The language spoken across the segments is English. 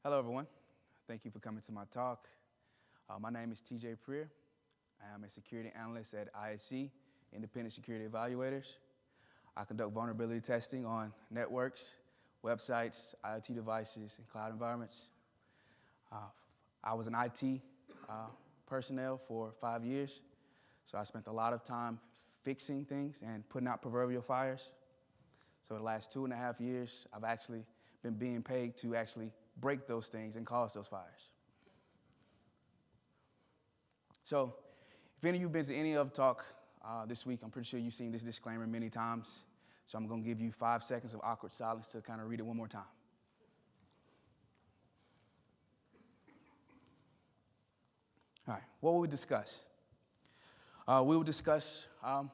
Hello, everyone. Thank you for coming to my talk. My name is TJ Prier. I am a security analyst at ISC, Independent Security Evaluators. I conduct vulnerability testing on networks, websites, IoT devices, and cloud environments. I was an IT personnel for 5 years, so I spent a lot of time fixing things and putting out proverbial fires. So the last 2.5 years, I've actually been being paid to actually break those things and cause those fires. So if any of you have been to any other talk this week, I'm pretty sure you've seen this disclaimer many times. So I'm going to give you 5 seconds of awkward silence to kind of read it one more time. All right, what will we discuss? We will discuss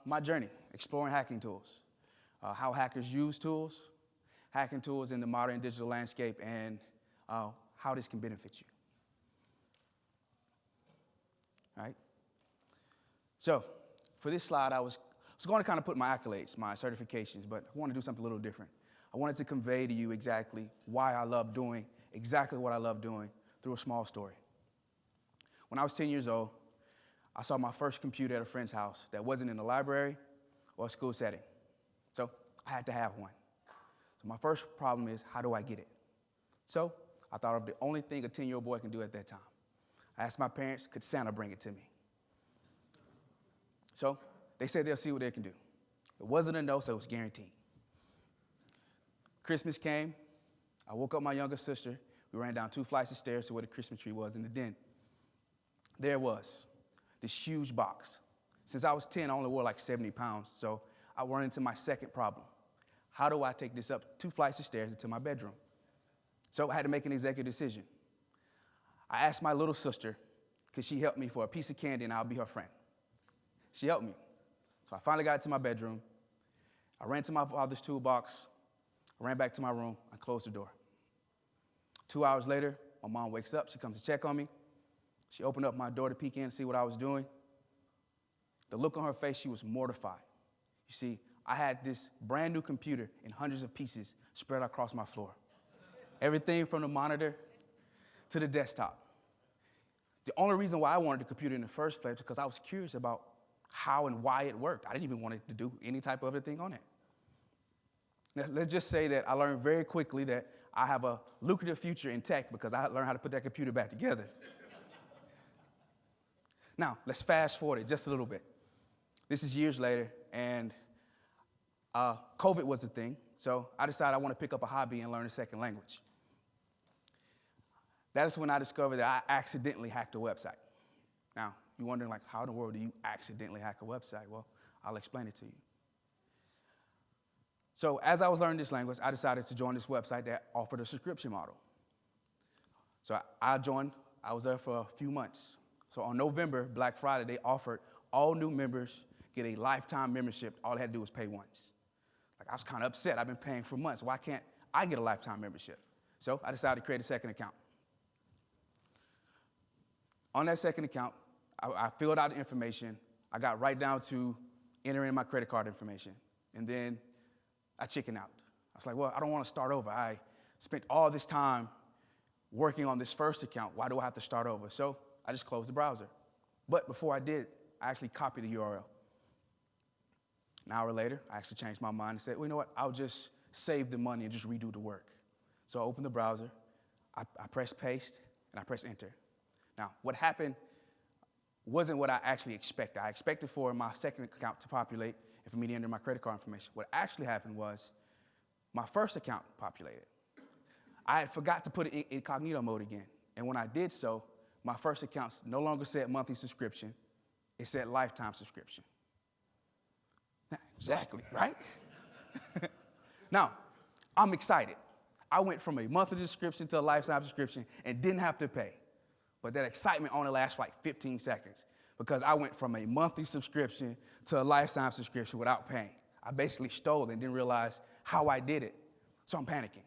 my journey, exploring hacking tools, how hackers use tools, hacking tools in the modern digital landscape, and how this can benefit you. All right? So for this slide, I was going to kind of put my accolades, my certifications, but I want to do something a little different. I wanted to convey to you exactly why I love doing exactly what I love doing through a small story. When I was 10 years old, I saw my first computer at a friend's house that wasn't in a library or a school setting. So I had to have one. So my first problem is, how do I get it? So I thought of the only thing a 10-year-old boy can do at that time. I asked my parents, could Santa bring it to me? So they said they'll see what they can do. It wasn't a no, so it was guaranteed. Christmas came. I woke up my younger sister. We ran down 2 flights of stairs to where the Christmas tree was in the den. There it was, this huge box. Since I was 10, I only wore like 70 pounds, so I run into my second problem. How do I take this up 2 flights of stairs into my bedroom? So I had to make an executive decision. I asked my little sister, could she help me for a piece of candy and I'll be her friend? She helped me. So I finally got to my bedroom. I ran to my father's toolbox. I ran back to my room. I closed the door. 2 hours later, my mom wakes up. She comes to check on me. She opened up my door to peek in and see what I was doing. The look on her face, she was mortified. You see, I had this brand new computer in hundreds of pieces spread across my floor. Everything from the monitor to the desktop. The only reason why I wanted the computer in the first place was because I was curious about how and why it worked. I didn't even want it to do any type of other thing on it. Now, let's just say that I learned very quickly that I have a lucrative future in tech because I learned how to put that computer back together. Now, let's fast forward it just a little bit. This is years later, and COVID was the thing, so I decided I want to pick up a hobby and learn a second language. That is when I discovered that I accidentally hacked a website. Now, you're wondering, like, how in the world do you accidentally hack a website? Well, I'll explain it to you. So as I was learning this language, I decided to join this website that offered a subscription model. So I joined. I was there for a few months. So on November, Black Friday, they offered all new members get a lifetime membership. All they had to do was pay once. Like, I was kind of upset. I've been paying for months. Why can't I get a lifetime membership? So I decided to create a second account. On that second account, I filled out the information. I got right down to entering my credit card information. And then I chickened out. I was like, well, I don't want to start over. I spent all this time working on this first account. Why do I have to start over? So I just closed the browser. But before I did, I actually copied the URL. An hour later, I actually changed my mind and said, well, you know what? I'll just save the money and just redo the work. So I opened the browser, I pressed paste, and I pressed enter. Now, what happened wasn't what I actually expected. I expected for my second account to populate and for me to enter my credit card information. What actually happened was my first account populated. I had forgot to put it in incognito mode again. And when I did so, my first account no longer said monthly subscription. It said lifetime subscription. Exactly, right? Now, I'm excited. I went from a monthly subscription to a lifetime subscription and didn't have to pay. But that excitement only lasts for like 15 seconds because I went from a monthly subscription to a lifetime subscription without paying. I basically stole and didn't realize how I did it. So I'm panicking.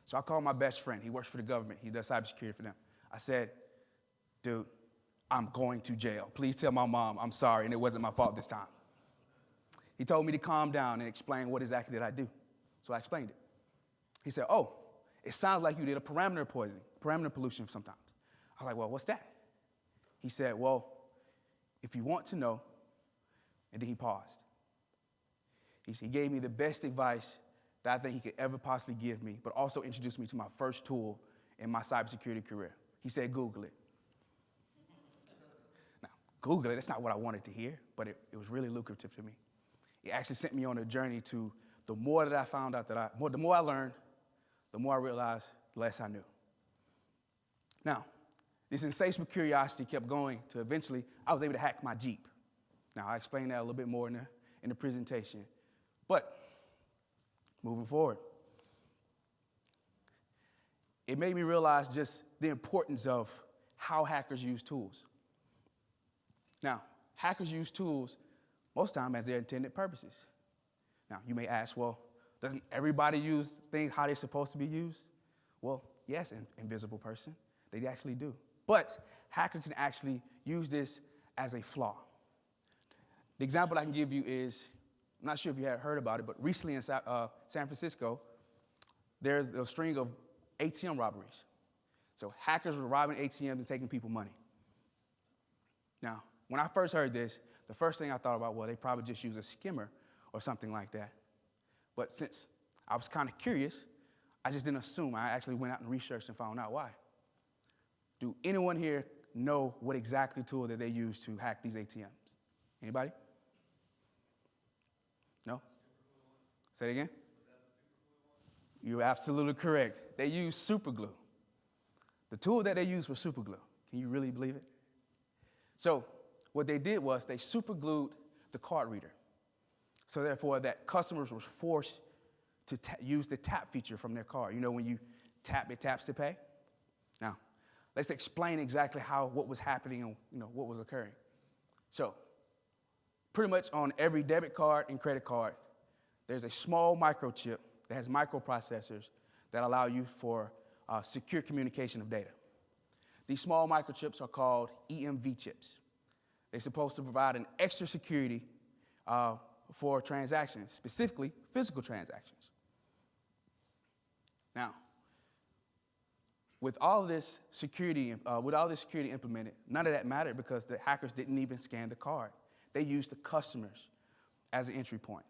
So I called my best friend. He works for the government. He does cybersecurity for them. I said, dude, I'm going to jail. Please tell my mom I'm sorry and it wasn't my fault this time. He told me to calm down and explain what exactly did I do. So I explained it. He said, oh, it sounds like you did a parameter poisoning, parameter pollution sometimes. I was like, well, what's that? He said, well, if you want to know, and then he paused. He gave me the best advice that I think he could ever possibly give me, but also introduced me to my first tool in my cybersecurity career. He said, Google it. Now, Google it, that's not what I wanted to hear, but it was really lucrative to me. It actually sent me on a journey to the more that I found out the more I learned, the more I realized, the less I knew. Now, this insatiable curiosity kept going to eventually I was able to hack my Jeep. Now, I'll explain that a little bit more in the presentation. But moving forward, it made me realize just the importance of how hackers use tools. Now, hackers use tools most time as their intended purposes. Now, you may ask, well, doesn't everybody use things how they're supposed to be used? Well, yes, invisible person, they actually do. But hackers can actually use this as a flaw. The example I can give you is, I'm not sure if you had heard about it, but recently in San Francisco, there's a string of ATM robberies. So hackers were robbing ATMs and taking people money. Now, when I first heard this, the first thing I thought about, well, they probably just use a skimmer or something like that. But since I was kind of curious, I just didn't assume. I actually went out and researched and found out why. Do anyone here know what exactly tool that they use to hack these ATMs? Anybody? No? Say it again? You're absolutely correct. They use super glue. The tool that they used was super glue. Can you really believe it? So what they did was they super glued the card reader. So therefore that customers were forced to use the tap feature from their card. You know when you tap, it taps to pay? Now, let's explain exactly what was happening and what was occurring. So pretty much on every debit card and credit card, there's a small microchip that has microprocessors that allow you for secure communication of data. These small microchips are called EMV chips. They're supposed to provide an extra security for transactions, specifically physical transactions. Now, with all this security implemented, none of that mattered because the hackers didn't even scan the card. They used the customers as an entry point.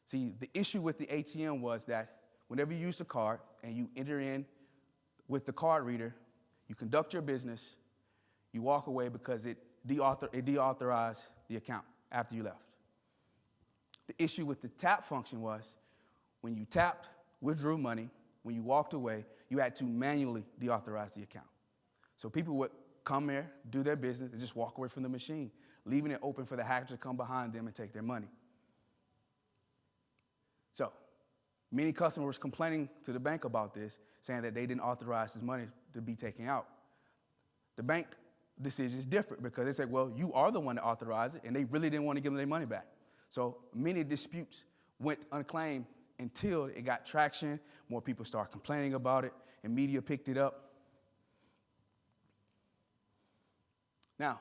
See, the issue with the ATM was that whenever you use the card and you enter in with the card reader, you conduct your business, you walk away because it deauthorized the account after you left. The issue with the tap function was when you tapped, withdrew money, when you walked away, you had to manually deauthorize the account. So people would come there, do their business, and just walk away from the machine, leaving it open for the hacker to come behind them and take their money. So many customers were complaining to the bank about this, saying that they didn't authorize this money to be taken out. The bank decision is different because they said, well, you are the one that authorized it, and they really didn't want to give them their money back. So many disputes went unclaimed until it got traction, more people started complaining about it, and media picked it up. Now,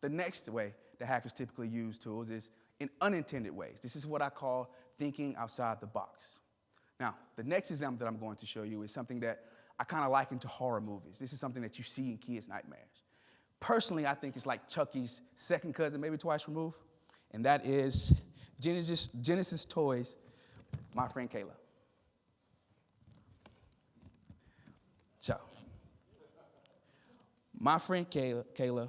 the next way the hackers typically use tools is in unintended ways. This is what I call thinking outside the box. Now, the next example that I'm going to show you is something that I kind of liken to horror movies. This is something that you see in kids' nightmares. Personally, I think it's like Chucky's second cousin, maybe twice removed, and that is Genesis Toys' My Friend Kayla. So, my friend Kayla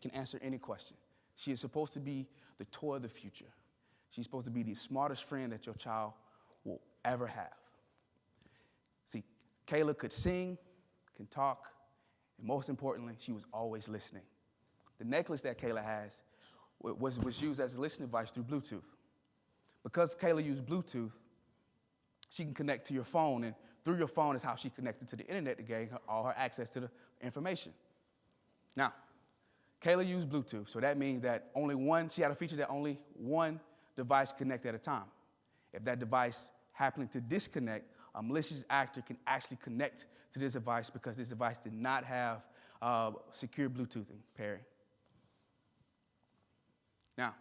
can answer any question. She is supposed to be the toy of the future. She's supposed to be the smartest friend that your child will ever have. See, Kayla could sing, can talk, and most importantly, she was always listening. The necklace that Kayla has was used as a listening device through Bluetooth. Because Kayla used Bluetooth, she can connect to your phone, and through your phone is how she connected to the internet to gain all her access to the information. Now, Kayla used Bluetooth, so that means that she had a feature that only one device connected at a time. If that device happened to disconnect, a malicious actor can actually connect to this device because this device did not have secure Bluetoothing pairing. Now,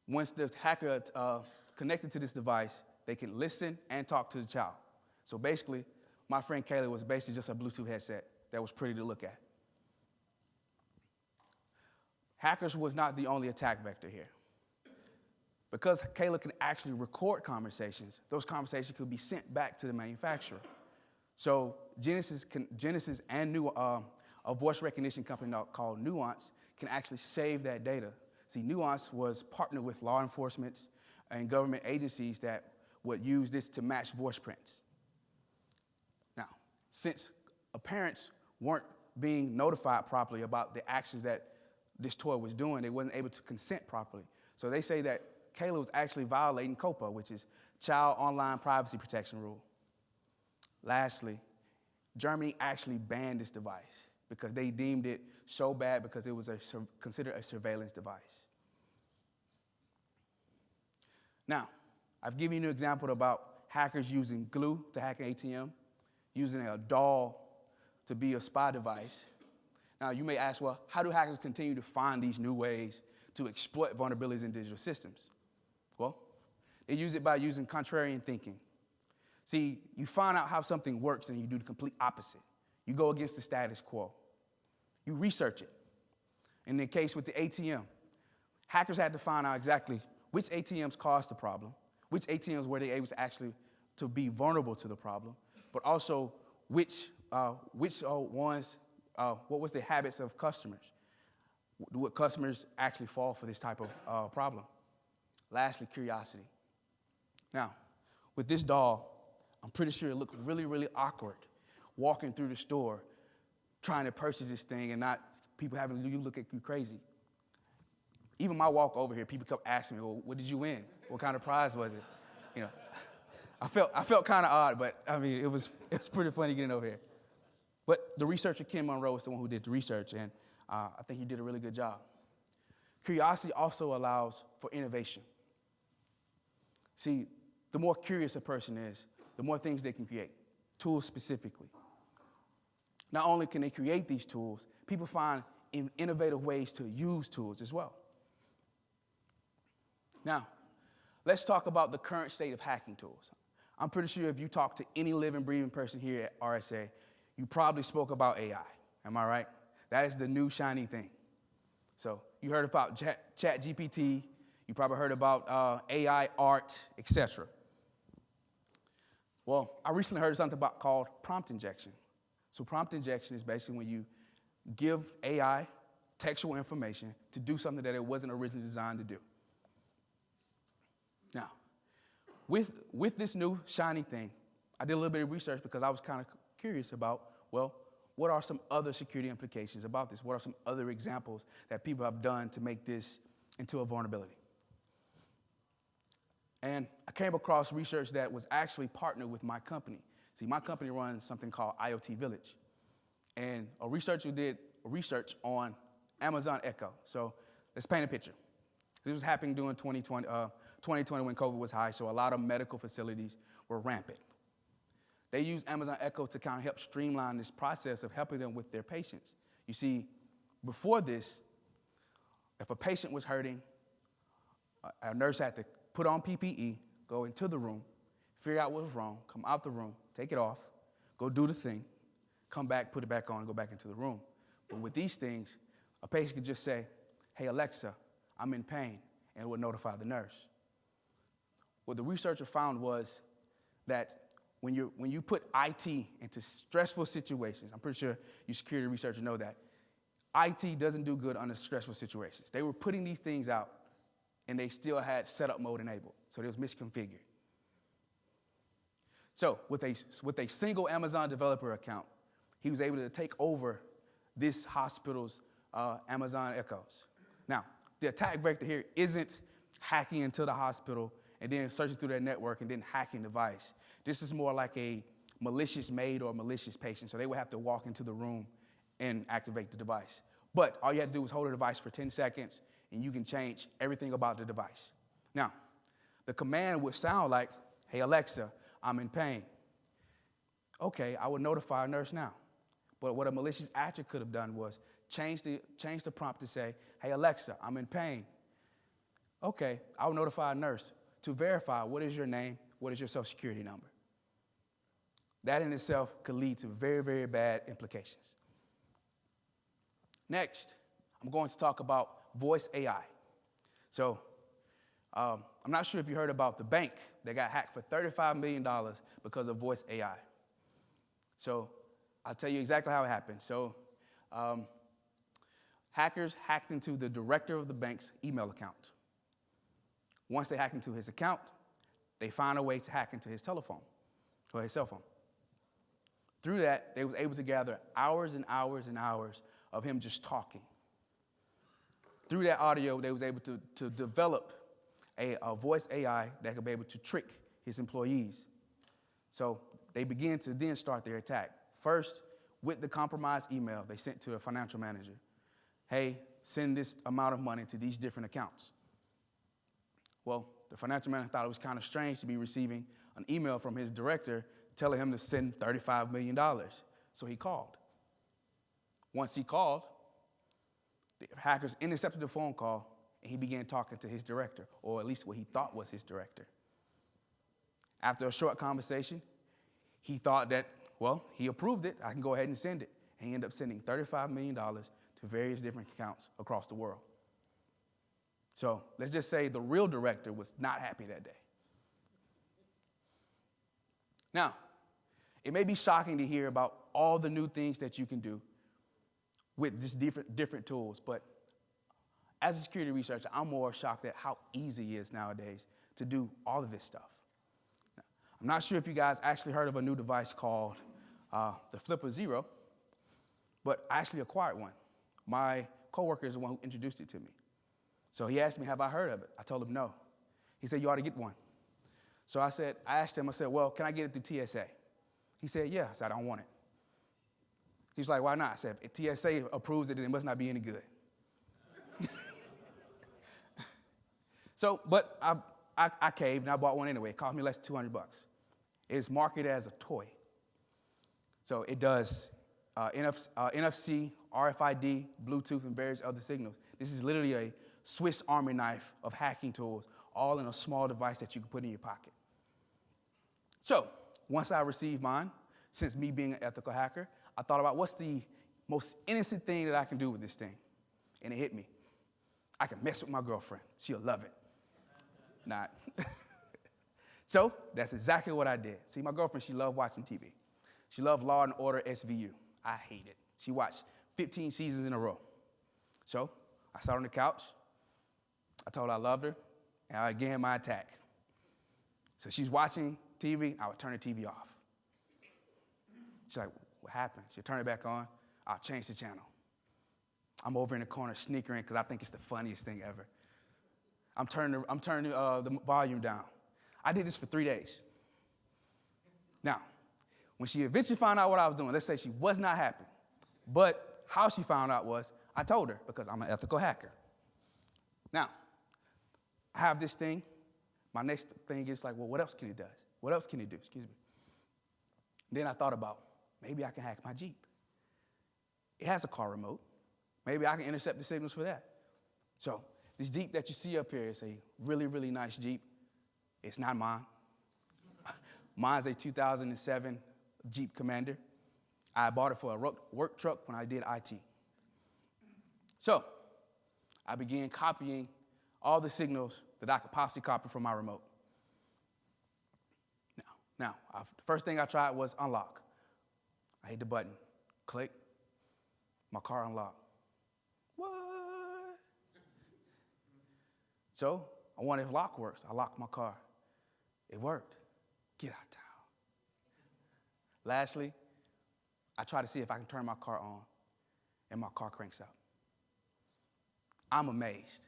once the hacker connected to this device, they can listen and talk to the child. So basically, my friend Kayla was basically just a Bluetooth headset that was pretty to look at. Hackers was not the only attack vector here. Because Kayla can actually record conversations, those conversations could be sent back to the manufacturer. So Genesis and a voice recognition company called Nuance can actually save that data. See, Nuance was partnered with law enforcement and government agencies that would use this to match voice prints. Now, since parents weren't being notified properly about the actions that this toy was doing, they wasn't able to consent properly. So they say that Kayla was actually violating COPPA, which is Child Online Privacy Protection Rule. Lastly, Germany actually banned this device because they deemed it so bad because it was considered a surveillance device. Now, I've given you an example about hackers using glue to hack an ATM, using a doll to be a spy device. Now, you may ask, well, how do hackers continue to find these new ways to exploit vulnerabilities in digital systems? Well, they use it by using contrarian thinking. See, you find out how something works and you do the complete opposite. You go against the status quo. You research it. In the case with the ATM, hackers had to find out exactly which ATMs caused the problem, which ATMs were they able to actually to be vulnerable to the problem, but also what was the habits of customers? Would customers actually fall for this type of problem? Lastly, curiosity. Now, with this doll, I'm pretty sure it looked really, really awkward walking through the store trying to purchase this thing and not people having you look at you crazy. Even my walk over here, people kept asking me, well, what did you win? What kind of prize was it? You know, I felt kind of odd, but I mean, it was pretty funny getting over here. But the researcher, Ken Monroe, was the one who did the research, and I think he did a really good job. Curiosity also allows for innovation. See, the more curious a person is, the more things they can create, tools specifically. Not only can they create these tools, people find innovative ways to use tools as well. Now, let's talk about the current state of hacking tools. I'm pretty sure if you talk to any living, breathing person here at RSA, you probably spoke about AI. Am I right? That is the new shiny thing. So you heard about ChatGPT. You probably heard about AI art, etc. Well, I recently heard something called prompt injection. So prompt injection is basically when you give AI textual information to do something that it wasn't originally designed to do. Now, with this new shiny thing, I did a little bit of research because I was kind of curious about, well, what are some other security implications about this? What are some other examples that people have done to make this into a vulnerability? And I came across research that was actually partnered with my company. See, my company runs something called IoT Village. And a researcher did research on Amazon Echo. So let's paint a picture. This was happening during 2020 when COVID was high, so a lot of medical facilities were rampant. They used Amazon Echo to kind of help streamline this process of helping them with their patients. You see, before this, if a patient was hurting, a nurse had to put on PPE, go into the room, figure out what was wrong, come out the room, take it off, go do the thing, come back, put it back on, go back into the room. But with these things, a patient could just say, hey, Alexa, I'm in pain, and it would notify the nurse. What the researcher found was that when you put IT into stressful situations, I'm pretty sure you security researchers know that, IT doesn't do good under stressful situations. They were putting these things out, and they still had setup mode enabled, so it was misconfigured. So with a single Amazon developer account, he was able to take over this hospital's Amazon Echoes. Now, the attack vector here isn't hacking into the hospital and then searching through their network and then hacking the device. This is more like a malicious maid or malicious patient, so they would have to walk into the room and activate the device. But all you have to do is hold the device for 10 seconds, and you can change everything about the device. Now, the command would sound like, hey, Alexa, I'm in pain. Okay, I would notify a nurse now. But what a malicious actor could have done was change the prompt to say, hey, Alexa, I'm in pain. Okay, I will notify a nurse to verify what is your name, what is your social security number. That in itself could lead to very, very bad implications. Next, I'm going to talk about voice AI. So I'm not sure if you heard about the bank that got hacked for $35 million because of voice AI. So I'll tell you exactly how it happened. So hackers hacked into the director of the bank's email account. Once they hacked into his account, they found a way to hack into his telephone or his cell phone. Through that, they was able to gather hours and hours and hours of him just talking. Through that audio, they was able to develop a voice AI that could be able to trick his employees. So they began to then start their attack. First, with the compromised email they sent to a financial manager. Hey, send this amount of money to these different accounts. Well, the financial manager thought it was kind of strange to be receiving an email from his director telling him to send $35 million. So he called. Once he called, the hackers intercepted the phone call, and he began talking to his director, or at least what he thought was his director. After a short conversation, he thought that, well, he approved it. I can go ahead and send it. And he ended up sending $35 million to various different accounts across the world. So let's just say the real director was not happy that day. Now, it may be shocking to hear about all the new things that you can do with just different tools, but as a security researcher, I'm more shocked at how easy it is nowadays to do all of this stuff. Now, I'm not sure if you guys actually heard of a new device called the Flipper Zero, but I actually acquired one. My coworker is the one who introduced it to me. So he asked me, have I heard of it? I told him no. He said, you ought to get one. So I asked him, well, can I get it through TSA? He said, yeah. I said, I don't want it. He was like, why not? I said, if TSA approves it, then it must not be any good. So, but I caved and I bought one anyway. It cost me less than $200. It's marketed as a toy. So it does NFC, RFID, Bluetooth, and various other signals. This is literally a Swiss Army knife of hacking tools, all in a small device that you can put in your pocket. So once I received mine, since me being an ethical hacker, I thought about what's the most innocent thing that I can do with this thing. And it hit me. I can mess with my girlfriend. She'll love it. Not. So that's exactly what I did. See, my girlfriend, she loved watching TV. She loved Law & Order SVU. I hate it. She watched 15 seasons in a row. So I sat on the couch. I told her I loved her, and I began my attack. So she's watching TV. I would turn the TV off. She's like, what happened? She'll turn it back on. I'll change the channel. I'm over in the corner sneakering because I think it's the funniest thing ever. I'm turning the volume down. I did this for 3 days. Now, when she eventually found out what I was doing, let's say she was not happy. But how she found out was I told her because I'm an ethical hacker. Now, I have this thing. My next thing is like, well, what else can it do? What else can it do? Excuse me. Then I thought about, maybe I can hack my Jeep. It has a car remote. Maybe I can intercept the signals for that. So this Jeep that you see up here is a really, really nice Jeep. It's not mine. Mine's a 2007 Jeep Commander. I bought it for a work truck when I did IT. So I began copying all the signals that I could possibly copy from my remote. Now, the first thing I tried was unlock. I hit the button, click, my car unlocked. What? So I wonder if lock works. I locked my car. It worked. Get out of town. Lastly, I try to see if I can turn my car on, and my car cranks up. I'm amazed.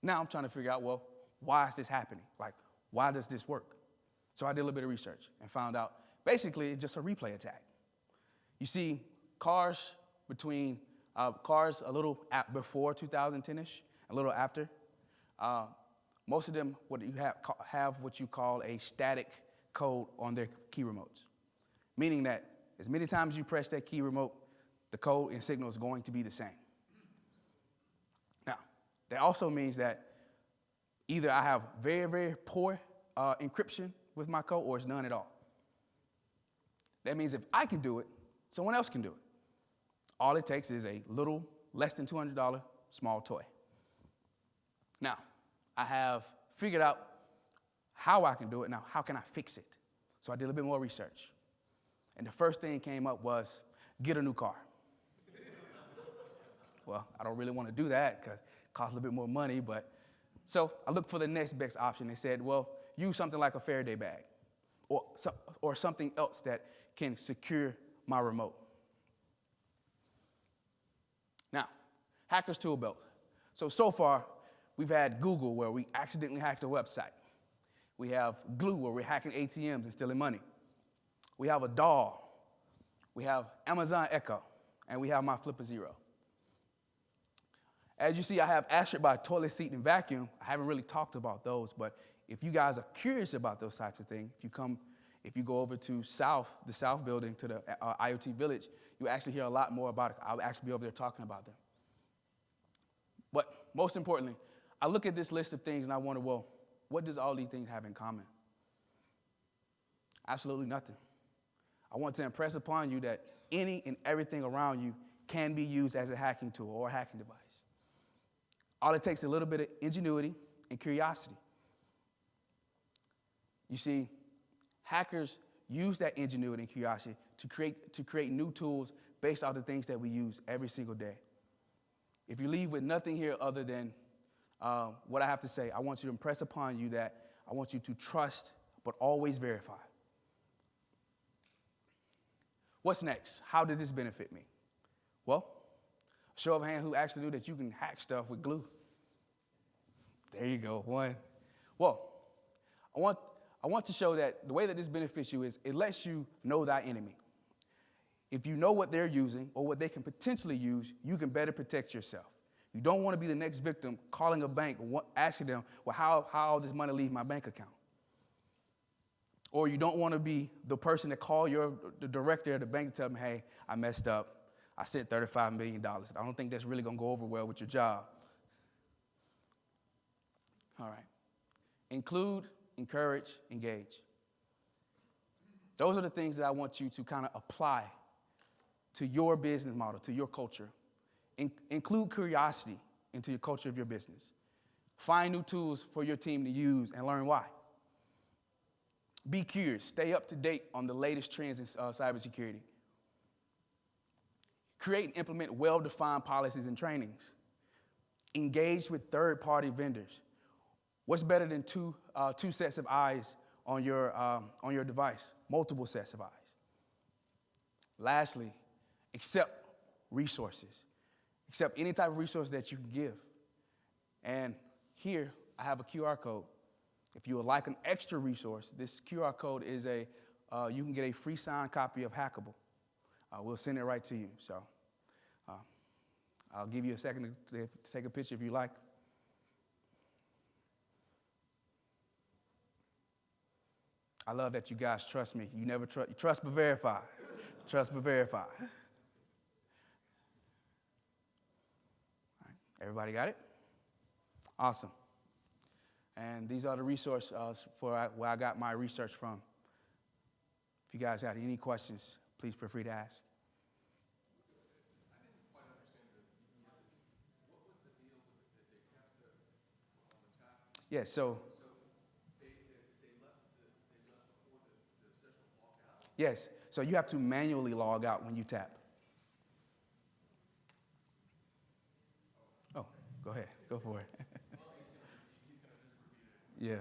Now I'm trying to figure out, well, why is this happening? Like, why does this work? So I did a little bit of research and found out, basically, it's just a replay attack. You see, cars a little before 2010-ish, a little after, most of them have what you call a static code on their key remotes, meaning that as many times you press that key remote, the code and signal is going to be the same. Now, that also means that either I have very, very poor encryption with my code or it's none at all. That means if I can do it, someone else can do it. All it takes is a little less than $200 small toy. Now, I have figured out how I can do it. Now, how can I fix it? So I did a little bit more research. And the first thing came up was get a new car. Well, I don't really want to do that because it costs a little bit more money, but so I looked for the next best option. They said, well, use something like a Faraday bag or something else that can secure my remote. Now, hacker's tool belt. So far, we've had Google where we accidentally hacked a website. We have Glue where we're hacking ATMs and stealing money. We have a doll. We have Amazon Echo. And we have my Flipper Zero. As you see, I have Asterisk by toilet seat and vacuum. I haven't really talked about those, but if you guys are curious about those types of things, if you go over to the South building to the IoT Village, you actually hear a lot more about it. I'll actually be over there talking about them. But most importantly, I look at this list of things and I wonder, well, what does all these things have in common? Absolutely nothing. I want to impress upon you that any and everything around you can be used as a hacking tool or a hacking device. All it takes is a little bit of ingenuity and curiosity. You see, hackers use that ingenuity and curiosity to create new tools based off the things that we use every single day. If you leave with nothing here other than what I have to say, I want you to impress upon you that I want you to trust but always verify. What's next? How does this benefit me? Well, show of hand who actually knew that you can hack stuff with glue. There you go, one. Well, I want to show that the way that this benefits you is it lets you know thy enemy. If you know what they're using or what they can potentially use, you can better protect yourself. You don't want to be the next victim calling a bank, asking them, well, how does money leave my bank account? Or you don't want to be the person that call the director of the bank and tell them, hey, I messed up. I sent $35 million. I don't think that's really going to go over well with your job. All right. Include, encourage, engage. Those are the things that I want you to kind of apply to your business model, to your culture. Include curiosity into your culture of your business. Find new tools for your team to use and learn why. Be curious. Stay up to date on the latest trends in cybersecurity. Create and implement well-defined policies and trainings. Engage with third-party vendors. What's better than two sets of eyes on your device? Multiple sets of eyes. Lastly, accept resources. Accept any type of resource that you can give. And here, I have a QR code. If you would like an extra resource, this QR code is you can get a free signed copy of Hackable. We'll send it right to you. So I'll give you a second to take a picture if you like. I love that you guys trust me. You never trust but verify. Trust but verify. All right. Everybody got it? Awesome. And these are the resources for where I got my research from. If you guys have any questions, please feel free to ask. I didn't quite understand what was the deal with it? Did they tap on the tap? Yeah, so they left before the session logged out? yes, so you have to manually log out when you tap. Oh, go ahead. Go for it. Yeah.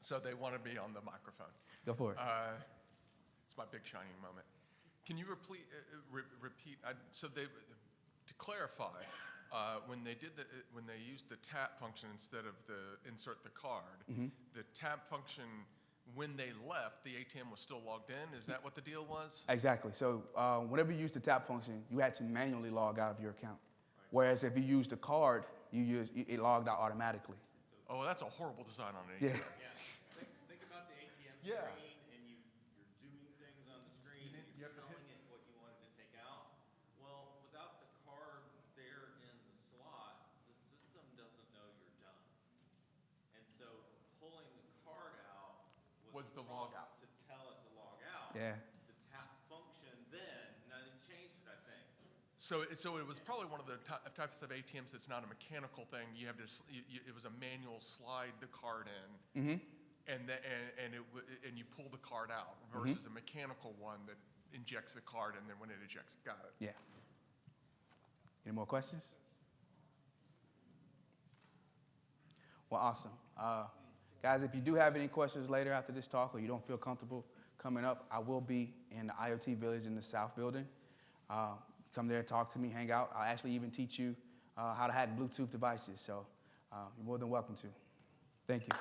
So they wanted me on the microphone. Go for it. It's my big shining moment. Can you repeat? To clarify, when they used the tap function instead of the insert the card, the tap function, when they left, the ATM was still logged in. Is that what the deal was? Exactly. So whenever you use the tap function, you had to manually log out of your account. Whereas if you use the card, it logged out automatically. Oh, that's a horrible design on an ATM. Yeah. Think about the ATM Yeah. screen, and you're doing things on the screen, and you're telling it what you wanted to take out. Well, without the card there in the slot, the system doesn't know you're done. And so pulling the card out Was the log out. to tell it to log out. Yeah. the tap function then, now they changed it, I think. So it was probably one of the types of ATMs that's not a mechanical thing. You have to, it was a manual slide the card in, and you pull the card out versus a mechanical one that injects the card and then when it ejects, got it. Yeah. Any more questions? Well, awesome. Guys, if you do have any questions later after this talk or you don't feel comfortable coming up, I will be in the IoT Village in the South Building. Come there, talk to me, hang out. I'll actually even teach you how to hack Bluetooth devices, so you're more than welcome to. Thank you.